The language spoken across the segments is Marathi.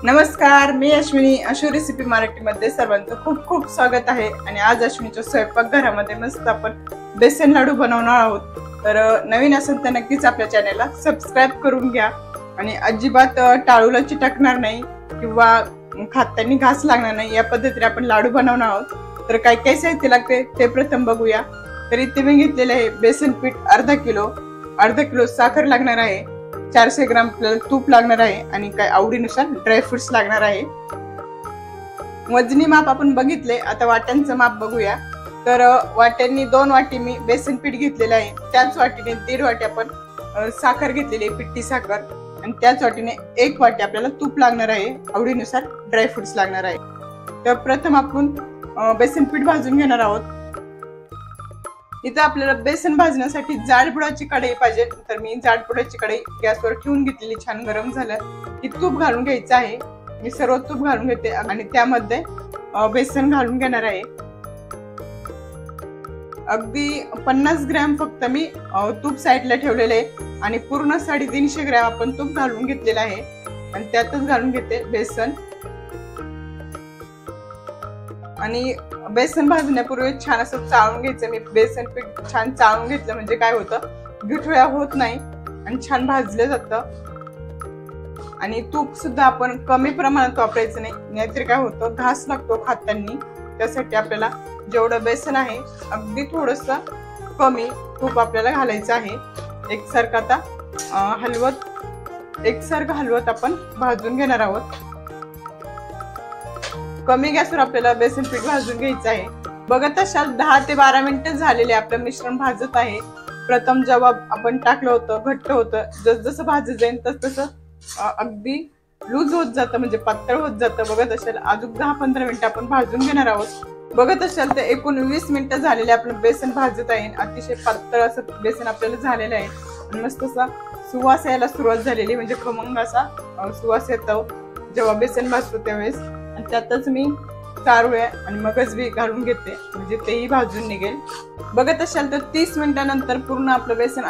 नमस्कार, मी अश्विनी. अशू रेसिपी मराठीमध्ये सर्वांचं खूप खूप स्वागत आहे. आणि आज अश्विनीच्या स्वयंपाकघरामध्ये मस्त आपण बेसन लाडू बनवणार आहोत. तर नवीन असेल तर नक्कीच आपल्या चॅनलला सबस्क्राइब करून घ्या आणि अजिबात टाळूला चिटकणार नाही किंवा खाताना घास लागणार नाही या पद्धतीने आपण लाडू बनवणार आहोत. तर काय काय साहित्य लागते ते प्रथम बघूया. तर इथे मी घेतलेले आहे बेसन पीठ अर्धा किलो साखर लागणार आहे, 400 ग्राम आपल्याला तूप लागणार आहे आणि काय आवडीनुसार ड्रायफ्रुट्स लागणार आहे. वजनी माप आपण बघितले. आता वाट्यांचं माप बघूया. तर वाट्यांनी 2 वाटी मी बेसन पीठ घेतलेलं आहे, त्याच वाटीने 1.5 वाटी आपण साखर घेतलेली आहे, पिठी साखर, आणि त्याच वाटीने 1 वाटी आपल्याला तूप लागणार आहे, आवडीनुसार ड्रायफ्रुट्स लागणार आहे. तर प्रथम आपण बेसन पीठ भाजून घेणार आहोत. इथं आपल्याला बेसन भाजण्यासाठी जाड बुडाची कढई पाहिजे. तर मी जाड बुडाची कढई गॅसवर ठेवून घेतलेली, छान गरम झालं की तूप घालून घ्यायचं आहे. मी सर्व तूप घालून घेते आणि त्यामध्ये बेसन घालून घेणार आहे. अगदी 50 ग्रॅम फक्त मी तूप साईडला ठेवलेले आहे आणि पूर्ण 350 ग्रॅम आपण तूप घालून घेतलेलं आहे आणि त्यातच घालून घेते बेसन. आणि बेसन भाजण्यापूर्वी छान असं चाळून घ्यायचं. मी बेसन पीठ छान चाळून घेतलं म्हणजे काय होतं, गुठळ्या होत नाही आणि छान भाजलं जातं. आणि तूप सुद्धा आपण कमी प्रमाणात वापरायचं नाही, नाहीतर काय होतं घास लागतो खाताना. त्यासाठी आपल्याला जेवढं बेसन आहे अगदी थोडस कमी तूप आपल्याला घालायचं आहे. एकसारखं आता हलवत आपण भाजून घेणार आहोत. कमी गॅसवर आपल्याला बेसन पीठ भाजून घ्यायचं आहे. बघत असाल 10 ते 12 मिनिटं झालेले आपलं मिश्रण भाजत आहे. प्रथम जेव्हा आपण टाकलं होतं घट्ट होतं, जसं भाजत जाईल तसं अगदी लूज होत जातं, म्हणजे पातळ होत जातं. बघत असाल अजून 10-15 मिनिटं आपण भाजून घेणार आहोत. बघत असाल तर एकूण 20 मिनिटं झालेले आपलं बेसन भाजत आहे. अतिशय पातळ असं बेसन आपल्याला झालेलं आहे आणि मस्त असा सुवास यायला सुरुवात झालेली, म्हणजे खमंग असा सुवास येतो जेव्हा बेसन भाजतो त्यावेळेस. आणि त्यातच मी चारोळ्या आणि मगज बी घालून घेते, म्हणजे तेही भाजून निघेल. बघत असाल तर 30 मिनिटांनंतर पूर्ण आपलं बेसन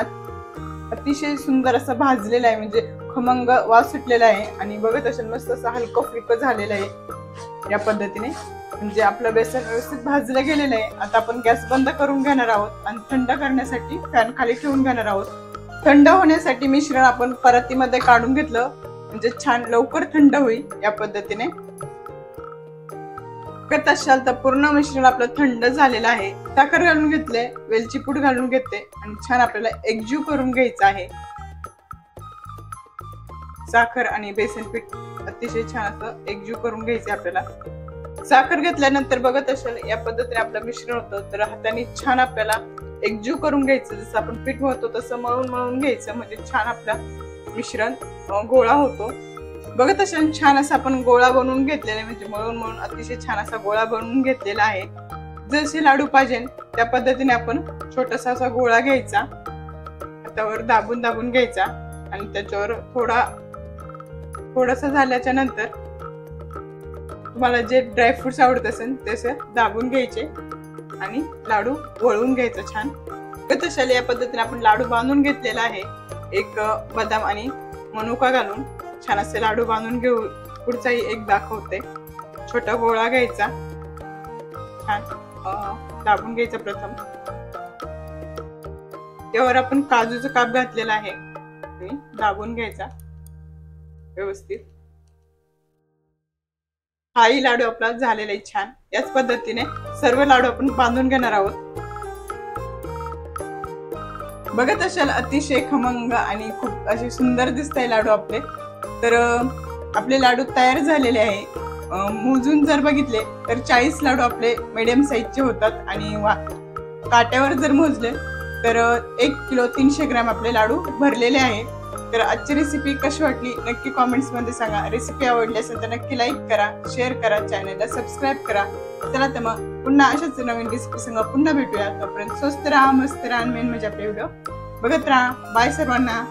अतिशय सुंदर असं भाजलेलं आहे, म्हणजे खमंग वास सुटलेला आहे. आणि बघत असाल मस्त असं हलकं फुलकं झालेलं आहे या पद्धतीने, म्हणजे आपलं बेसन व्यवस्थित भाजलं गेलेलं आहे. आता आपण गॅस बंद करून घेणार आहोत आणि थंड करण्यासाठी फॅन खाली ठेवून घेणार आहोत. थंड होण्यासाठी मिश्रण आपण परातीमध्ये काढून घेतलं, म्हणजे छान लवकर थंड होईल या पद्धतीने. बघत असाल तर पूर्ण मिश्रण आपलं थंड झालेलं आहे. साखर घालून घेतले, वेलची पूड घालून घेते आणि छान आपल्याला एकजीव करून घ्यायचं आहे. साखर आणि बेसन पीठ अतिशय छान असं एकजीव करून घ्यायचं आपल्याला. साखर घेतल्यानंतर बघत असाल या पद्धतीने आपलं मिश्रण होतं. तर हाताने छान आपल्याला एकजीव करून घ्यायचं, जसं आपण पीठ मळतो तसं मळून घ्यायचं, म्हणजे छान आपलं मिश्रण गोळा होतो. बघत असाल छान असा आपण गोळा बनवून घेतलेला आहे, म्हणजे मळून अतिशय छान असा गोळा बनवून घेतलेला आहे. जसे लाडू पाहिजे त्या पद्धतीने आपण छोटासा असा गोळा घ्यायचा, हातावर दाबून घ्यायचा आणि त्याच्यावर थोडासा झाल्याच्या नंतर तुम्हाला जे ड्रायफ्रुट्स आवडत असेल तसे दाबून घ्यायचे आणि लाडू वळवून घ्यायचा छान. बघत असाल या पद्धतीने आपण लाडू बांधून घेतलेला आहे. एक बदाम आणि मनुका घालून छान असे लाडू बांधून घेऊ. पुढचाही एक दाखवते. छोटा गोळा घ्यायचा, छान दाबून घ्यायचा प्रथम. त्यावर आपण काजूचं काप घातलेला आहे, दाबून घ्यायचा व्यवस्थित. हाही लाडू आपला झालेला आहे छान. याच पद्धतीने सर्व लाडू आपण बांधून घेणार आहोत. बघत असाल अतिशय खमंग आणि खूप असे सुंदर दिसत आहे लाडू आपले. तर आपले लाडू तयार झालेले आहे. मोजून जर बघितले तर 40 लाडू आपले मीडियम साईजचे होतात आणि काट्यावर जर मोजले तर 1 किलो 300 ग्रॅम आपले लाडू भरलेले आहे. तर आजची रेसिपी कशी वाटली नक्की कॉमेंट्स मध्ये सांगा. रेसिपी आवडली असेल तर नक्की लाईक करा, शेअर करा, चॅनलला सबस्क्राईब करा. चला तर मग पुन्हा अशाच नवीन रेसिपी संग पुन्हा भेटूया. तोपर्यंत स्वस्त राहा, मस्त राहा, मेन म्हणजे आपले व्हिडिओ बघत राहा. बाय सर्वांना.